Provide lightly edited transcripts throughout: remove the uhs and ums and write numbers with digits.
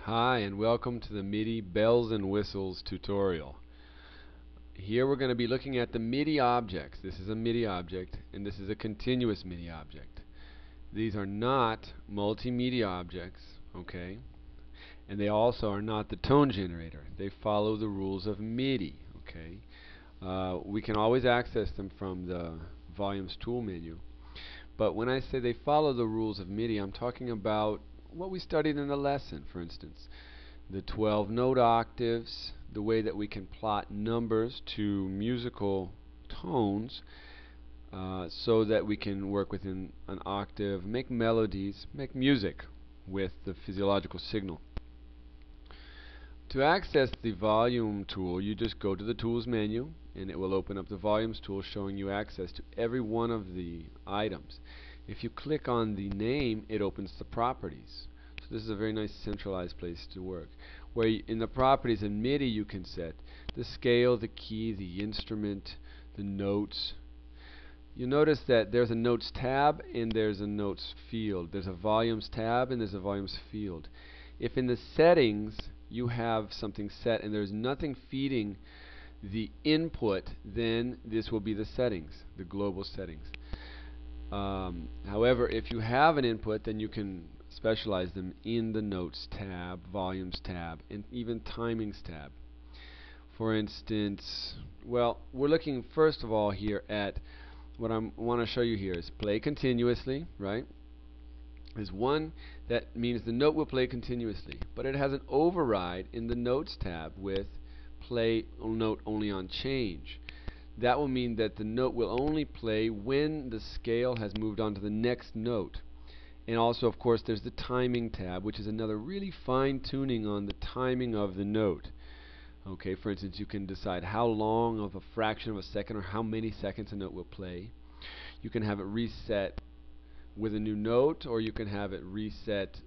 Hi and welcome to the MIDI bells and whistles tutorial. Here we're going to be looking at the MIDI objects. This is a MIDI object and this is a continuous MIDI object. These are not multimedia objects, okay? And they also are not the tone generator. They follow the rules of MIDI, okay? We can always access them from the volumes tool menu. But when I say they follow the rules of MIDI, I'm talking about what we studied in the lesson, for instance. The 12 note octaves, the way that we can plot numbers to musical tones so that we can work within an octave, make melodies, make music with the physiological signal. To access the volume tool, you just go to the tools menu and it will open up the volumes tool showing you access to every one of the items. If you click on the name, it opens the properties. So this is a very nice centralized place to work. Where in the properties in MIDI you can set the scale, the key, the instrument, the notes. You'll notice that there's a notes tab and there's a notes field. There's a volumes tab and there's a volumes field. If in the settings you have something set and there's nothing feeding the input, then this will be the settings, the global settings. However, if you have an input, then you can specialize them in the Notes tab, Volumes tab, and even Timings tab. For instance, well, we're looking first of all here at what I want to show you here is play continuously, right? There's one that means the note will play continuously, but it has an override in the Notes tab with play note only on change. That will mean that the note will only play when the scale has moved on to the next note. And also, of course, there's the timing tab, which is another really fine tuning on the timing of the note. Okay, for instance, you can decide how long of a fraction of a second or how many seconds a note will play. You can have it reset with a new note, or you can have it reset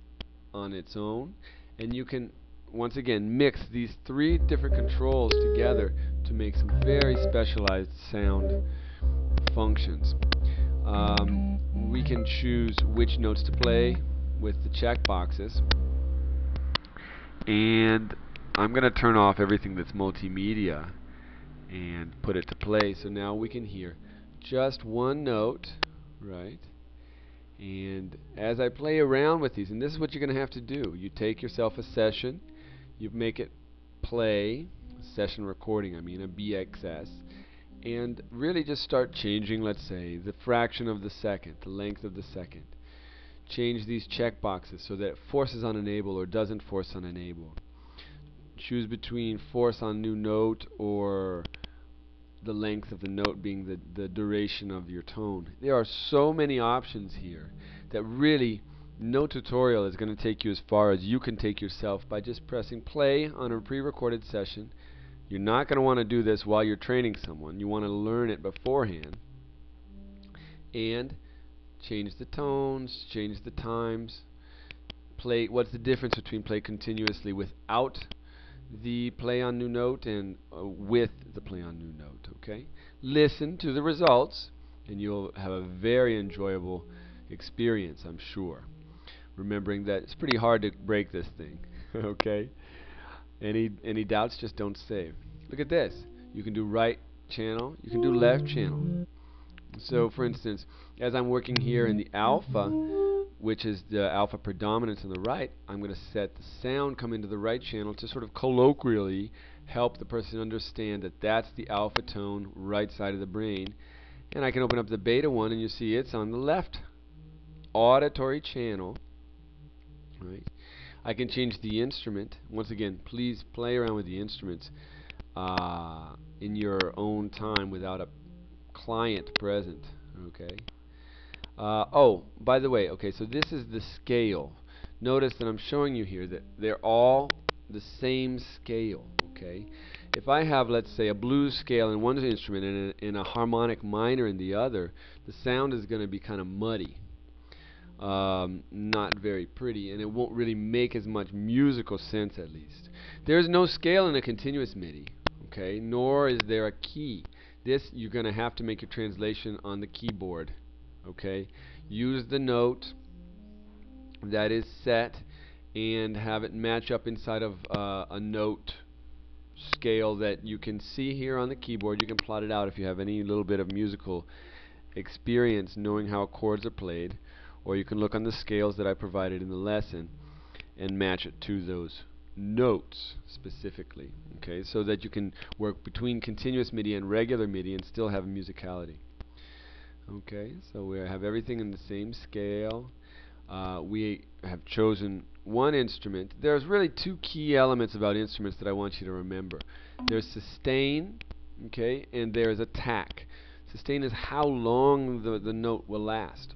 on its own. And you can once again mix these three different controls together to make some very specialized sound functions. We can choose which notes to play with the check boxes, and I'm going to turn off everything that's multimedia and put it to play, so now we can hear just one note, right? And as I play around with these, and this is what you're going to have to do, you take yourself a session, you make it play, a session recording, I mean a BXS, and really just start changing, let's say, the fraction of the second, the length of the second. Change these check boxes so that it forces on enable or doesn't force on enable. Choose between force on new note or the length of the note being the duration of your tone. There are so many options here that really no tutorial is going to take you as far as you can take yourself by just pressing play on a pre-recorded session. You're not going to want to do this while you're training someone. You want to learn it beforehand and change the tones, change the times, play. What's the difference between play continuously without the play on new note and with the play on new note, okay? Listen to the results and you'll have a very enjoyable experience, I'm sure. Remembering that it's pretty hard to break this thing, okay? Any doubts, just don't save. Look at this. You can do right channel, you can do left channel. So for instance, as I'm working here in the alpha, which is the alpha predominance on the right, I'm going to set the sound come into the right channel to sort of colloquially help the person understand that that's the alpha tone, right side of the brain. And I can open up the beta one and you see it's on the left auditory channel. Right. I can change the instrument. Once again, please play around with the instruments in your own time without a client present. Okay. Oh, by the way, okay, so this is the scale. Notice that I'm showing you here that they're all the same scale. Okay. If I have, let's say, a blues scale in one instrument and a harmonic minor in the other, the sound is going to be kind of muddy. Not very pretty, and it won't really make as much musical sense, at least. There's no scale in a continuous MIDI, okay, nor is there a key. This, you're going to have to make your translation on the keyboard, okay. Use the note that is set and have it match up inside of a note scale that you can see here on the keyboard. You can plot it out if you have any little bit of musical experience knowing how chords are played, or you can look on the scales that I provided in the lesson and match it to those notes specifically, okay, so that you can work between continuous MIDI and regular MIDI and still have musicality. Okay, so we have everything in the same scale. We have chosen one instrument. There's really two key elements about instruments that I want you to remember. There's sustain, okay, and there's attack. Sustain is how long the note will last.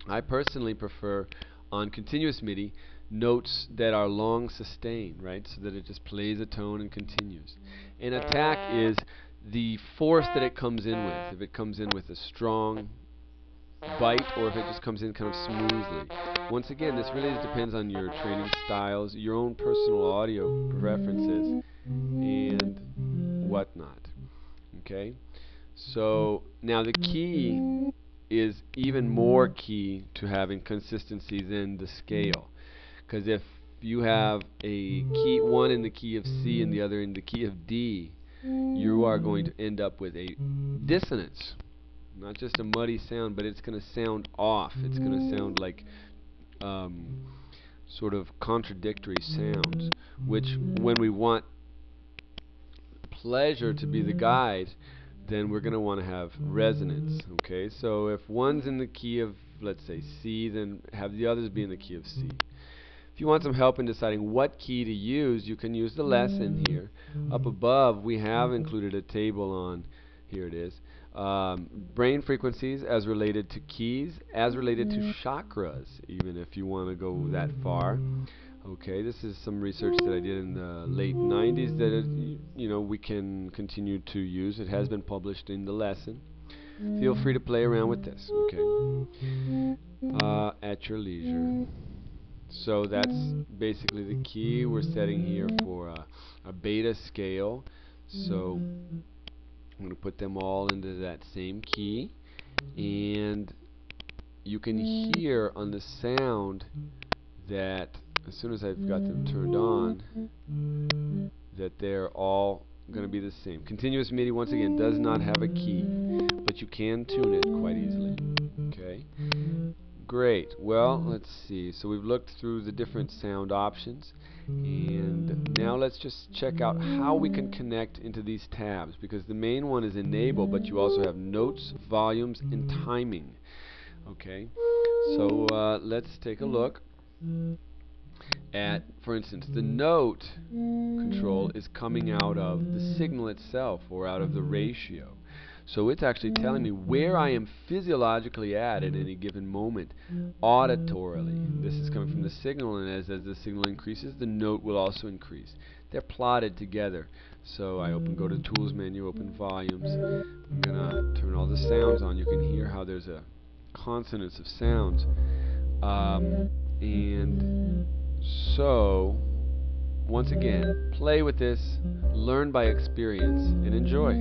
I personally prefer on continuous MIDI notes that are long sustain, right, so that it just plays a tone and continues. And attack is the force that it comes in with. If it comes in with a strong bite, or if it just comes in kind of smoothly. Once again, this really depends on your training styles, your own personal audio preferences, and whatnot. Okay? So, now the key is even more key to having consistency than the scale. Because if you have a key, one in the key of C and the other in the key of D, you are going to end up with a dissonance. Not just a muddy sound, but it's going to sound off. It's going to sound like sort of contradictory sounds, which when we want pleasure to be the guide, then we're going to want to have resonance. Okay, so if one's in the key of, let's say, C, then have the others be in the key of C. If you want some help in deciding what key to use, you can use the lesson here. Up above, we have included a table on, here it is, brain frequencies as related to keys, as related to chakras, even if you want to go that far. Okay, this is some research that I did in the late 90s that we can continue to use. It has been published in the lesson. Feel free to play around with this, okay, at your leisure. So that's basically the key. We're setting here for a beta scale. So I'm going to put them all into that same key, and you can hear on the sound that as soon as I've got them turned on, that they're all going to be the same. Continuous MIDI, once again, does not have a key, but you can tune it quite easily. Okay. Great. Well, let's see. So we've looked through the different sound options, and now let's just check out how we can connect into these tabs, because the main one is enable, but you also have notes, volumes, and timing. Okay. So let's take a look at, for instance, the note control is coming out of the signal itself, or out of the ratio. So it's actually telling me where I am physiologically at any given moment, auditorily. This is coming from the signal, and as the signal increases, the note will also increase. They're plotted together. So I go to Tools menu, open Volumes. I'm going to turn all the sounds on. You can hear how there's a consonance of sounds. And so, once again, play with this, learn by experience, and enjoy.